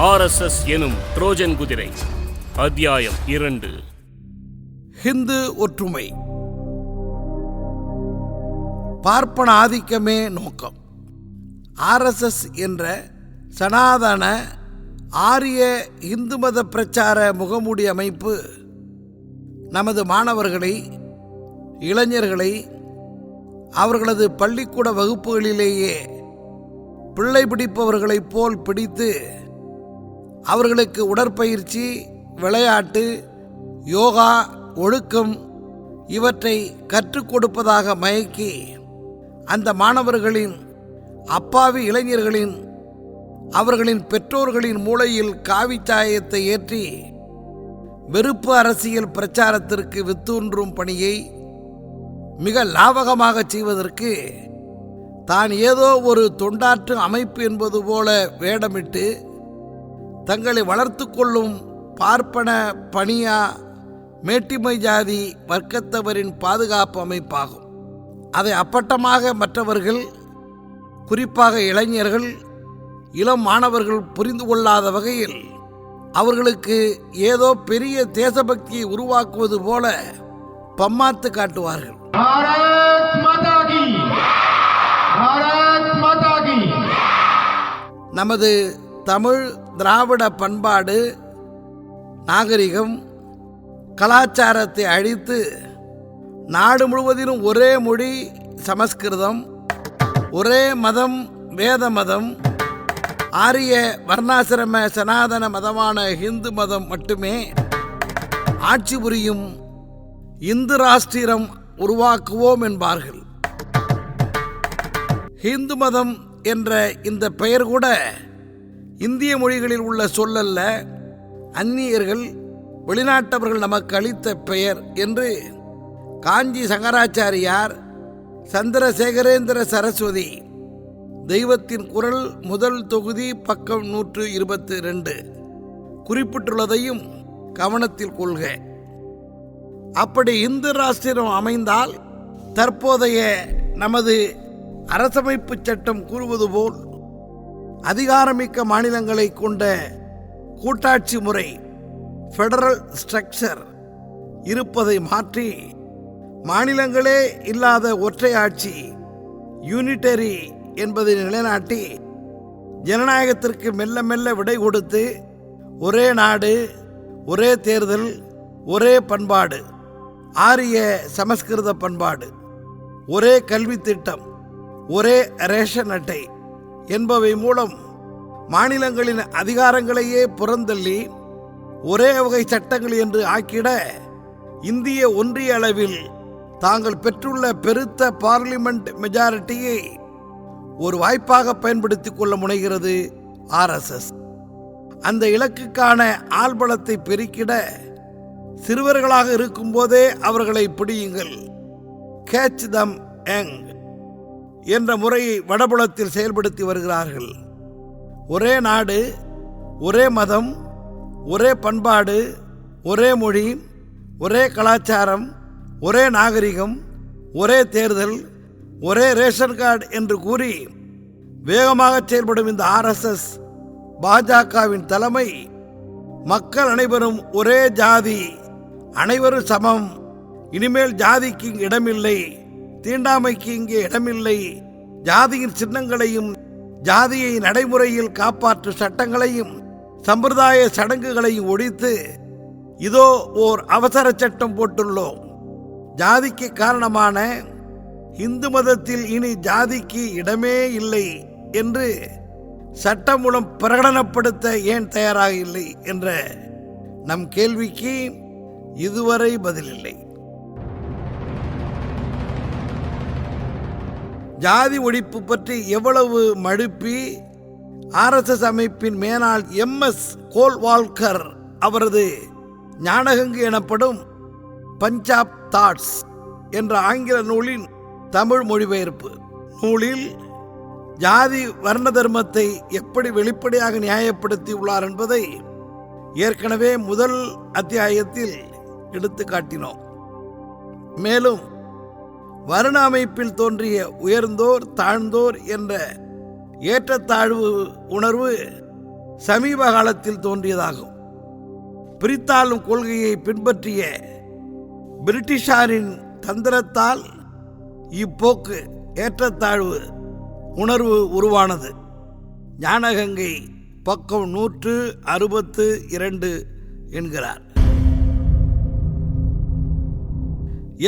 RSS எனும் Trojan குதிரை. அத்தியாயம் 2. ஹிந்து ஒற்றுமை. பார்ப்பன ஆதிக்கமே நோக்கம். ஆர்எஸ்எஸ் என்ற சனாதன ஆரிய இந்து மத பிரச்சார முகமூடி அமைப்பு நமது மாணவர்களை, இளைஞர்களை அவர்களது பள்ளிக்கூட வகுப்புகளிலேயே பிள்ளை பிடிப்பவர்களைப் போல் பிடித்து அவர்களுக்கு உடற்பயிற்சி, விளையாட்டு, யோகா, ஒழுக்கம் இவற்றை கற்றுக் கொடுப்பதாக மயக்கி அந்த மாணவர்களின், அப்பாவி இளைஞர்களின், அவர்களின் பெற்றோர்களின் மூளையில் காவிச்சாயத்தை ஏற்றி வெறுப்பு அரசியல் பிரச்சாரத்திற்கு வித்தூன்றும் பணியை மிக லாபகமாக செய்வதற்கு தான் ஏதோ ஒரு தொண்டாற்று அமைப்பு என்பது போல வேடமிட்டு தங்களை வளர்த்து கொள்ளும் பார்ப்பன பணியா மேட்டிமை ஜாதி வர்க்கத்தவரின் பாதுகாப்பு அமைப்பாகும். அதை அப்பட்டமாக மற்றவர்கள், குறிப்பாக இளைஞர்கள், இளம் மாணவர்கள் புரிந்து கொள்ளாத வகையில் அவர்களுக்கு ஏதோ பெரிய தேசபக்தியை உருவாக்குவது போல பம்மாத்து காட்டுவார்கள். நமது தமிழ் திராவிட பண்பாடு, நாகரிகம், கலாச்சாரத்தை அழித்து நாடு முழுவதிலும் ஒரே மொழி சமஸ்கிருதம், ஒரே மதம் வேத மதம், ஆரிய வர்ணாசிரம சனாதன மதமான ஹிந்து மதம் மட்டுமே ஆட்சி புரியும் இந்து ராஷ்டிரம் உருவாக்குவோம் என்பார்கள். ஹிந்து மதம் என்ற இந்த பெயர் கூட இந்திய மொழிகளில் உள்ள சொல்லல்ல, அந்நியர்கள், வெளிநாட்டவர்கள் நமக்கு அளித்த பெயர் என்று காஞ்சி சங்கராச்சாரியார் சந்திரசேகரேந்திர சரஸ்வதி தெய்வத்தின் குரல் முதல் தொகுதி பக்கம் 122 குறிப்பிட்டுள்ளதையும் கவனத்தில் கொள்க. அப்படி இந்து ராஷ்டிரம் அமைந்தால் தற்போதைய நமது அரசமைப்பு சட்டம் கூறுவது போல் அதிகாரமிக்க மாநிலங்களை கொண்ட கூட்டாட்சி முறை, ஃபெடரல் ஸ்ட்ரக்சர் இருப்பதை மாற்றி மாநிலங்களே இல்லாத ஒற்றை ஆட்சி, யூனிட்டரி என்பதை நிலைநாட்டி ஜனநாயகத்திற்கு மெல்ல மெல்ல விடை கொடுத்து ஒரே நாடு, ஒரே தேர்தல், ஒரே பண்பாடு, ஆரிய சமஸ்கிருத பண்பாடு, ஒரே கல்வி திட்டம், ஒரே ரேஷன் அட்டை என்பவை மூலம் மாநிலங்களின் அதிகாரங்களையே புறந்தள்ளி ஒரே வகை சட்டங்கள் என்று ஆக்கிட இந்திய ஒன்றிய அளவில் தாங்கள் பெற்றுள்ள பெருத்த பார்லிமெண்ட் மெஜாரிட்டியை ஒரு வாய்ப்பாக பயன்படுத்திக் கொள்ள முனைகிறது ஆர்எஸ்எஸ். அந்த இலக்குக்கான ஆள்பலத்தை பெருக்கிட சிறுவர்களாக இருக்கும்போதே அவர்களை பிடியுங்கள், கேட்ச் தம் யங் என்ற முறையை வடபுலத்தில் செயல்படுத்தி வருகிறார்கள். ஒரே நாடு, ஒரே மதம், ஒரே பண்பாடு, ஒரே மொழி, ஒரே கலாச்சாரம், ஒரே நாகரிகம், ஒரே தேர்தல், ஒரே ரேஷன் கார்டு என்று கூறி வேகமாக செயல்படும் இந்த ஆர்எஸ்எஸ் பாஜகவின் தலைமை மக்கள் அனைவரும் ஒரே ஜாதி, அனைவரும் சமம், இனிமேல் ஜாதிக்கு இங்கு இடமில்லை, தீண்டாமைக்கு இங்கே இடமில்லை, ஜாதியின் சின்னங்களையும் ஜாதியை நடைமுறையில் காப்பாற்றும் சட்டங்களையும் சம்பிரதாய சடங்குகளையும் ஒழித்து இதோ ஓர் அவசர சட்டம் போட்டுள்ளோம், ஜாதிக்கு காரணமான இந்து மதத்தில் இனி ஜாதிக்கு இடமே இல்லை என்று சட்டம் மூலம் பிரகடனப்படுத்த ஏன் தயாராக இல்லை என்ற நம் கேள்விக்கு இதுவரை பதிலில்லை. ஜாதி ஒழிப்பு பற்றி எவ்வளவு மழுப்பி ஆர்எஸ்எஸ் அமைப்பின் மேலாள் MS கோல்வால்கர் அவரது ஞானகங்கு எனப்படும் பஞ்சாப் தாட்ஸ் என்ற ஆங்கில நூலின் தமிழ் மொழிபெயர்ப்பு நூலில் ஜாதி வர்ண தர்மத்தை எப்படி வெளிப்படையாக நியாயப்படுத்தி உள்ளார் என்பதை ஏற்கனவே முதல் அத்தியாயத்தில் எடுத்து காட்டினோம். மேலும் வருண அமைப்பில் தோன்றிய உயர்ந்தோர் தாழ்ந்தோர் என்ற ஏற்றத்தாழ்வு உணர்வு சமீப காலத்தில் தோன்றியதாகும். பிரித்தாளும் கொள்கையை பின்பற்றிய பிரிட்டிஷாரின் தந்திரத்தால் இப்போக்கு ஏற்றத்தாழ்வு உணர்வு உருவானது. ஞானகங்கை பக்கம் 162 என்கிறார்.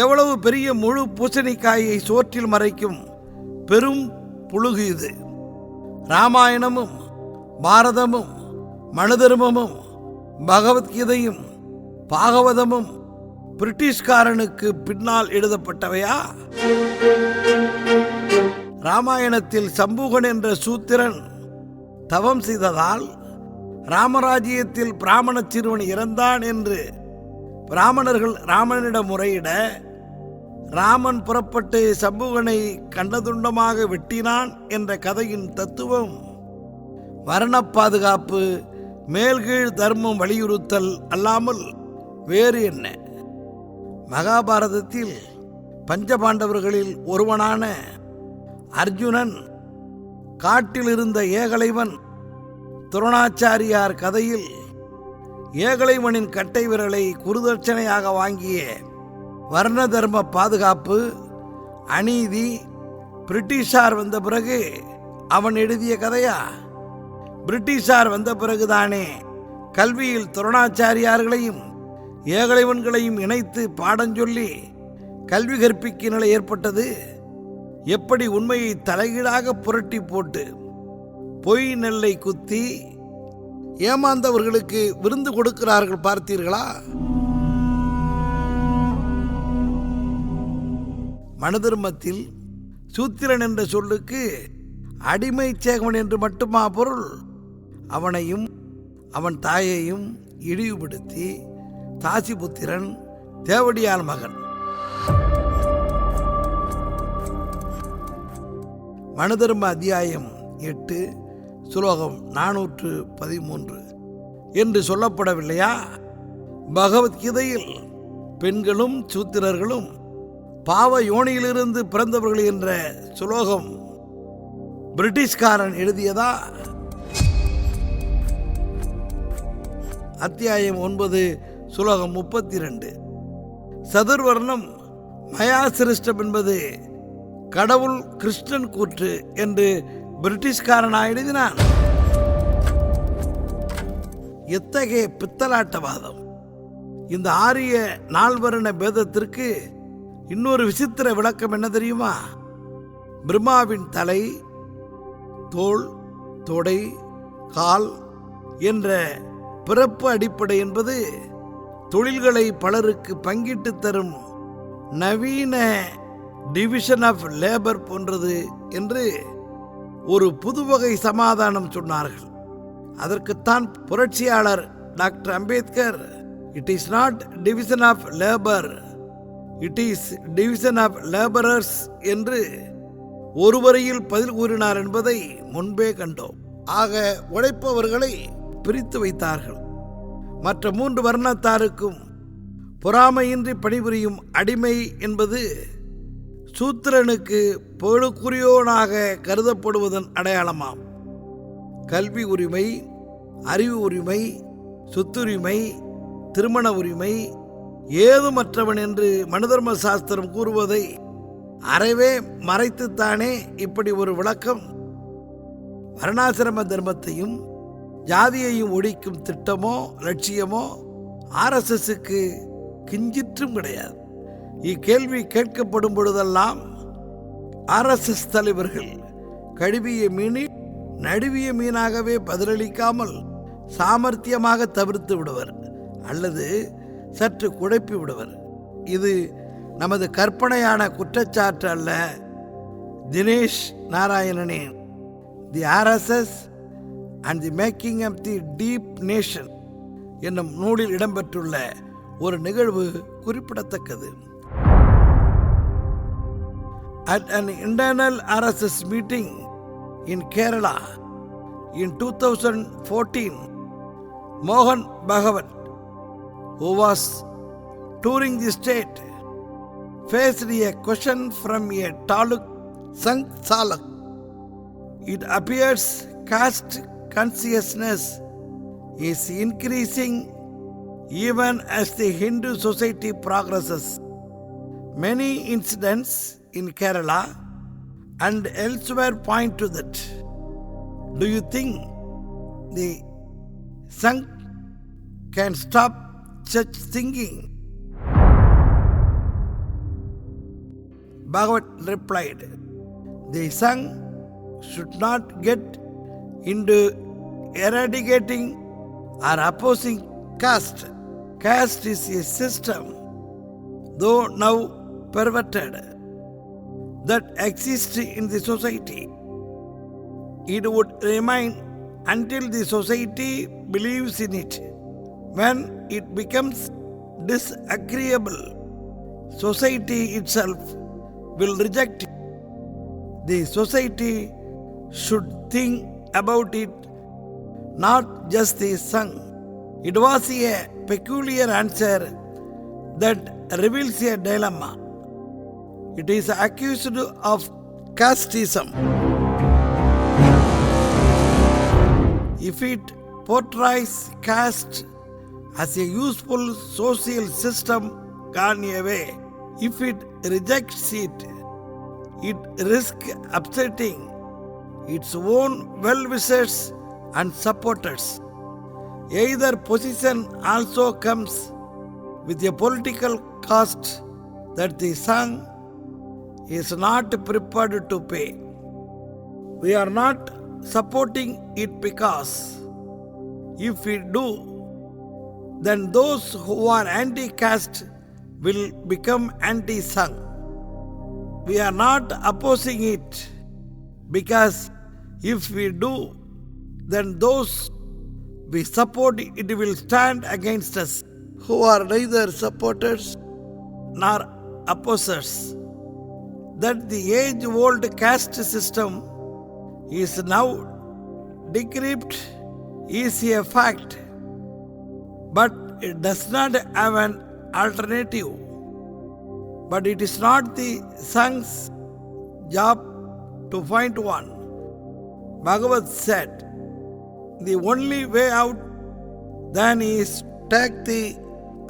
எவ்வளவு பெரிய முழு பூசணிக்காயை சோற்றில் மறைக்கும் பெரும் புழுகு இது! ராமாயணமும் பாரதமும் மனுதர்மமும் பகவத்கீதையும் பாகவதமும் பிரிட்டிஷ்காரனுக்கு பின்னால் எழுதப்பட்டவையா? ராமாயணத்தில் சம்பூகன் என்ற சூத்திரன் தவம் செய்ததால் ராமராஜ்யத்தில் பிராமண சிறுவன் இறந்தான் என்று பிராமணர்கள் ராமனிடம் முறையிட, ராமன் புறப்பட்டு சம்பூகனை கண்டதுண்டமாக வெட்டினான் என்ற கதையின் தத்துவம் வர்ண பாதுகாப்பு, மேல்கீழ் தர்மம் வலியுறுத்தல் அல்லாமல் வேறு என்ன? மகாபாரதத்தில் பஞ்சபாண்டவர்களில் ஒருவனான அர்ஜுனன் காட்டில் இருந்த ஏகலைவன் துரோணாச்சாரியார் கதையில் ஏகலைவனின் கட்டை விரலை குருதட்சணையாக வாங்கிய வர்ண தர்ம பாதுகாப்பு அநீதி பிரிட்டிஷார் வந்த பிறகு அவன் எழுதிய கதையா? பிரிட்டிஷார் வந்த பிறகுதானே கல்வியில் துரோணாச்சாரியார்களையும் ஏகலைவன்களையும் இணைத்து பாடஞ்சொல்லி கல்வி கற்பிக்கும் நிலை ஏற்பட்டது. எப்படி உண்மையை தலைகீழாக புரட்டி போட்டு பொய் நெல்லை குத்தி ஏமாந்தவர்களுக்கு விருந்து கொடுக்கிறார்கள் பார்த்தீர்களா? மனுதர்மத்தில் சூத்திரன் என்ற சொல்லுக்கு அடிமை சேகவன் என்று மட்டுமா பொருள்? அவனையும் அவன் தாயையும் இழிவுபடுத்தி தாசிபுத்திரன் தேவடியார் மகன். மனுதர்ம அத்தியாயம் 8 சுலோகம் 413 என்று சொல்லப்படவில்லையா? பகவத்கீதையில் பெண்களும் சூத்திரர்களும் பாவ யோனியிலிருந்து பிறந்தவர்கள் என்ற சுலோகம் பிரிட்டிஷ்காரன் எழுதியதா? அத்தியாயம் 9 சுலோகம் 32 சதுர்வர்ணம் மயா சிருஷ்டம் என்பது கடவுள் கிருஷ்ணன் கூற்று என்று பிரிட்டிஷ்காரனா எழுதினான். எத்தகைய பித்தலாட்டவாதம்! இந்த ஆரிய நால்வர்ண பேதத்திற்கு இன்னொரு விசித்திர விளக்கம் என்ன தெரியுமா? பிரம்மாவின் தலை, தோள், தொடை, கால் என்ற பிறப்பு அடிப்படை என்பது தொழில்களை பலருக்கு பங்கிட்டு தரும் நவீன டிவிஷன் ஆஃப் லேபர் போன்றது என்று ஒரு புதுவகை சமாதானம் சொன்னார்கள். அதற்குத்தான் புரட்சியாளர் doctor Ambedkar it is not division of labour, it is division of labourers என்று ஒரு வரியில் பதில் கூறினார் என்பதை முன்பே கண்டோம். ஆக உழைப்பவர்களை பிரித்து வைத்தார்கள். மற்ற 3 வர்ணத்தாருக்கும் பொறாமையின்றி பணிபுரியும் அடிமை என்பது சூத்திரனுக்கு பொழுக்குரியோனாக கருதப்படுவதன் அடையாளமாம். கல்வி உரிமை, அறிவு உரிமை, சொத்துரிமை, திருமண உரிமை ஏதுமற்றவன் என்று மனுதர்ம சாஸ்திரம் கூறுவதை அறவே மறைத்துத்தானே இப்படி ஒரு விளக்கம்? வர்ணாசிரம தர்மத்தையும் ஜாதியையும் ஒழிக்கும் திட்டமோ லட்சியமோ RSSக்கு கிஞ்சிற்றும் கிடையாது. இக்கேள்வி கேட்கப்படும் பொழுதெல்லாம் RSS தலைவர்கள் கழுவிய மீனில் நடுவிய மீனாகவே பதிலளிக்காமல் சாமர்த்தியமாக தவிர்த்து விடுவர் அல்லது சற்று குழப்பி விடுவர். இது நமது கற்பனையான குற்றச்சாட்டு அல்ல. தினேஷ் நாராயணனின் the RSS and the making of the deep nation என்னும் நூலில் இடம்பெற்றுள்ள ஒரு நிகழ்வு குறிப்பிடத்தக்கது. At an internal RSS meeting in Kerala in 2014, Mohan Bhagavat, who was touring the state, faced a question from a Taluk Sank Salak. It appears caste consciousness is increasing even as the Hindu society progresses. Many incidents in Kerala and elsewhere point to that. Do you think the Sangh can stop such thinking? Bhagavat replied, the Sangh should not get into eradicating or opposing caste. Caste is a system, though now perverted, that exists in the society. It would remain until the society believes in it. When it becomes disagreeable, society itself will reject it. The society should think about it, not just the Sangh. It was a peculiar answer that reveals a dilemma. It is accused of casteism. If it portrays caste as a useful social system gone away, if it rejects it, it risks upsetting its own well-wishers and supporters. Either position also comes with a political cost that the Sangh is not prepared to pay. We are not supporting it because if we do, then those who are anti-caste will become anti-Sangh. We are not opposing it because if we do, then those we support it will stand against us, who are neither supporters nor opposers. That the age-old caste system is now decrepit is a fact, but it does not have an alternative. But it is not the Sangh's job to find one. Bhagavat said, the only way out then is take the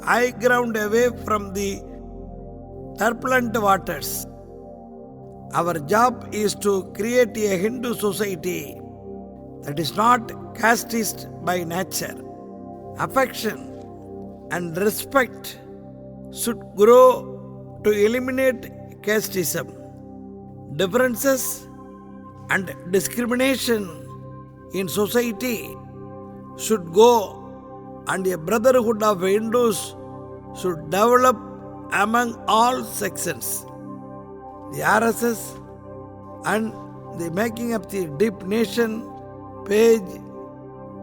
high ground away from the turbulent waters. Our job is to create a Hindu society that is not casteist by nature. Affection and respect should grow to eliminate casteism. Differences and discrimination in society should go, and a brotherhood of Hindus should develop among all sections. The RSS and the Making of the Deep Nation, page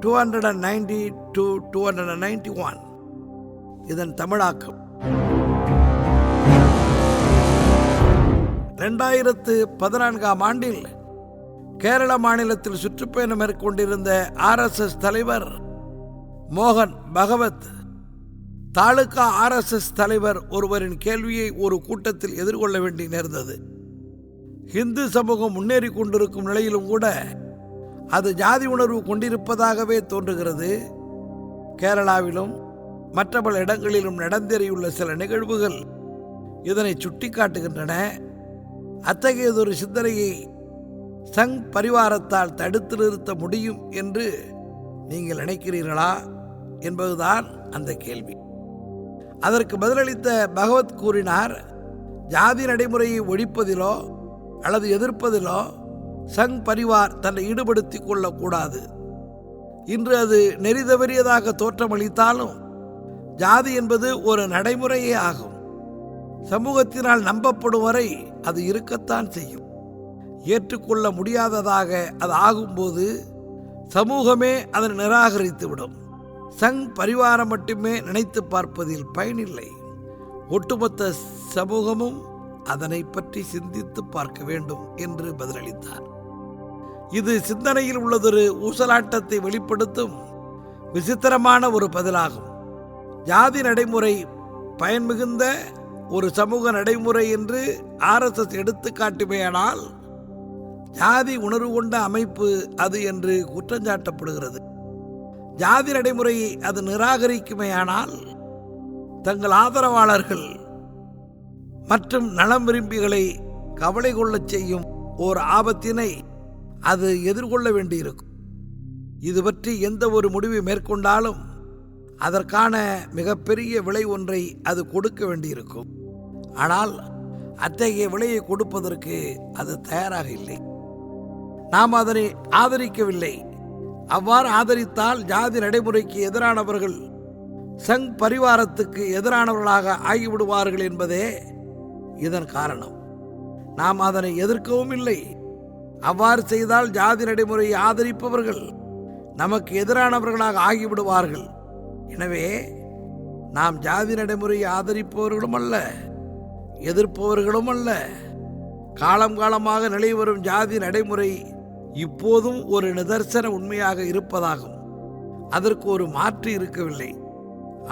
290 to 291. இதன் தமிழாக்கம். 2014 ஆண்டில் கேரள மாநிலத்தில் சுற்றுப்பயணம் மேற்கொண்டிருந்த RSS தலைவர் மோகன் பகவத் taluka RSS தலைவர் ஒருவரின் கேள்வியை ஒரு கூட்டத்தில் எதிர்கொள்ள வேண்டி நேர்ந்தது. இந்து சமூகம் முன்னேறி கொண்டிருக்கும் நிலையிலும் கூட அது ஜாதி உணர்வு கொண்டிருப்பதாகவே தோன்றுகிறது. கேரளாவிலும் மற்ற பல இடங்களிலும் நடந்தேறியுள்ள சில நிகழ்வுகள் இதனை சுட்டிக்காட்டுகின்றன. அத்தகையதொரு சிந்தனையை சங் பரிவாரத்தால் தடுத்து நிறுத்த முடியும் என்று நீங்கள் நினைக்கிறீர்களா என்பதுதான் அந்த கேள்வி. அதற்கு பதிலளித்த பகவத் கூறினார், ஜாதி நடைமுறையை ஒழிப்பதிலோ அல்லது எதிர்ப்பதிலோ சங் பரிவார் தன்னை ஈடுபடுத்திக் கொள்ளக்கூடாது. இன்று அது நெறிதவறியதாக தோற்றமளித்தாலும் ஜாதி என்பது ஒரு நடைமுறையே ஆகும். சமூகத்தினால் நம்பப்படும் வரை அது இருக்கத்தான் செய்யும். ஏற்றுக்கொள்ள முடியாததாக அது ஆகும்போது சமூகமே அதனை நிராகரித்துவிடும். சங் பரிவாரம் மட்டுமே நினைத்து பார்ப்பதில் பயனில்லை. ஒட்டுமொத்த சமூகமும் அதனை பற்றி சிந்தித்து பார்க்க வேண்டும் என்று பதிலளித்தார். இது சிந்தனையில் உள்ளதொரு ஊசலாட்டத்தை வெளிப்படுத்தும் விசித்திரமான ஒரு பதிலாகும். ஜாதி நடைமுறை பயன்மிகுந்த ஒரு சமூக நடைமுறை என்று RSS எடுத்து காட்டுமேயானால் ஜாதி உணர்வு கொண்ட அமைப்பு அது என்று குற்றஞ்சாட்டப்படுகிறது. ஜாதி நடைமுறையை அது நிராகரிக்குமேயானால் தங்கள் ஆதரவாளர்கள் மற்றும் நலம் விரும்பிகளை கவலை கொள்ளச் செய்யும் ஓர் ஆபத்தினை அது எதிர்கொள்ள வேண்டியிருக்கும். இது பற்றி எந்த ஒரு முடிவை மேற்கொண்டாலும் அதற்கான மிகப்பெரிய விலை ஒன்றை அது கொடுக்க வேண்டியிருக்கும். ஆனால் அத்தகைய விலையை கொடுப்பதற்கு அது தயாராக இல்லை. நாம் அதனை ஆதரிக்கவில்லை. அவ்வாறு ஆதரித்தால் ஜாதி நடைமுறைக்கு எதிரானவர்கள் சங் பரிவாரத்துக்கு எதிரானவர்களாக ஆகிவிடுவார்கள் என்பதே இதன் காரணம். நாம் அதனை எதிர்க்கவும் இல்லை. அவ்வாறு செய்தால் ஜாதி நடைமுறையை ஆதரிப்பவர்கள் நமக்கு எதிரானவர்களாக ஆகிவிடுவார்கள். எனவே நாம் ஜாதி நடைமுறையை ஆதரிப்பவர்களும் அல்ல, எதிர்ப்பவர்களும் அல்ல. காலம் காலமாக நிலை வரும் ஜாதி நடைமுறை இப்போதும் ஒரு நிதர்சன உண்மையாக இருப்பதாகும். அதற்கு ஒரு மாற்று இருக்கவில்லை.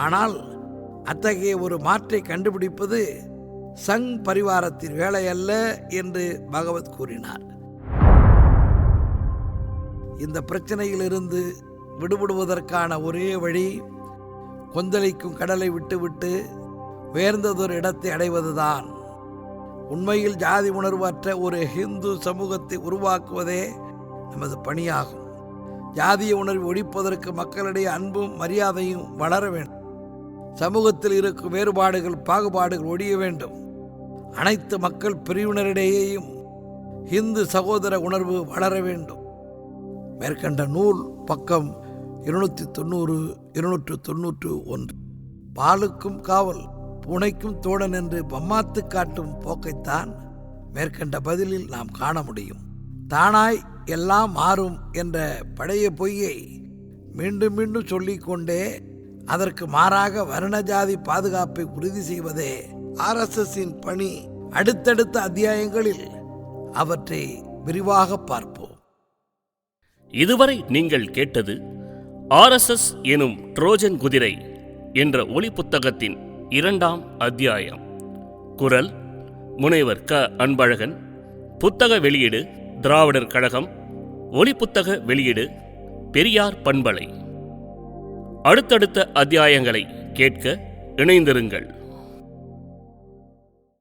ஆனால் அத்தகைய ஒரு மாற்றை கண்டுபிடிப்பது சங் பரிவாரத்தின் வேலை அல்ல என்று பகவத் கூறினார். இந்த பிரச்சனையிலிருந்து விடுபடுவதற்கான ஒரே வழி கொந்தளிக்கும் கடலை விட்டுவிட்டு உயர்ந்ததொரு இடத்தை அடைவதுதான். உண்மையில் ஜாதி உணர்வற்ற ஒரு ஹிந்து சமூகத்தை உருவாக்குவதே நமது பணியாகும். ஜாதிய உணர்வை ஒழிப்பதற்கு மக்களிடையே அன்பும் மரியாதையும் வளர வேண்டும். சமூகத்தில் இருக்கும் வேறுபாடுகள் பாகுபாடுகள் ஒழிய வேண்டும். அனைத்து மக்கள் பிரிவினரிடையேயும் ஹிந்து சகோதர உணர்வு வளர வேண்டும். மேற்கண்ட நூல் பக்கம் 290, 291. பாலுக்கும் காவல் பூனைக்கும் தோழன் என்று பம்மாத்து காட்டும் போக்கைத்தான் மேற்கண்ட பதிலில் நாம் காண முடியும். தானாய் எல்லாம் மாறும் என்ற பழைய பொய்யை மீண்டும் மீண்டும் சொல்லிக்கொண்டே அதற்கு மாறாக வர்ண ஜாதி பாதுகாப்பை உறுதி செய்வதே RSSின் பணி. அடுத்தடுத்த அத்தியாயங்களில் அவற்றை விரிவாக பார்ப்போம். இதுவரை நீங்கள் கேட்டது RSS எனும் ட்ரோஜன் குதிரை என்ற ஒலி புத்தகத்தின் 2ஆம் அத்தியாயம். குரல் முனைவர் க. அன்பழகன். புத்தக வெளியீடு திராவிடர் கழகம். ஒலி புத்தக வெளியீடு பெரியார் பண்பலை. அடுத்தடுத்த அத்தியாயங்களை கேட்க இணைந்திருங்கள்.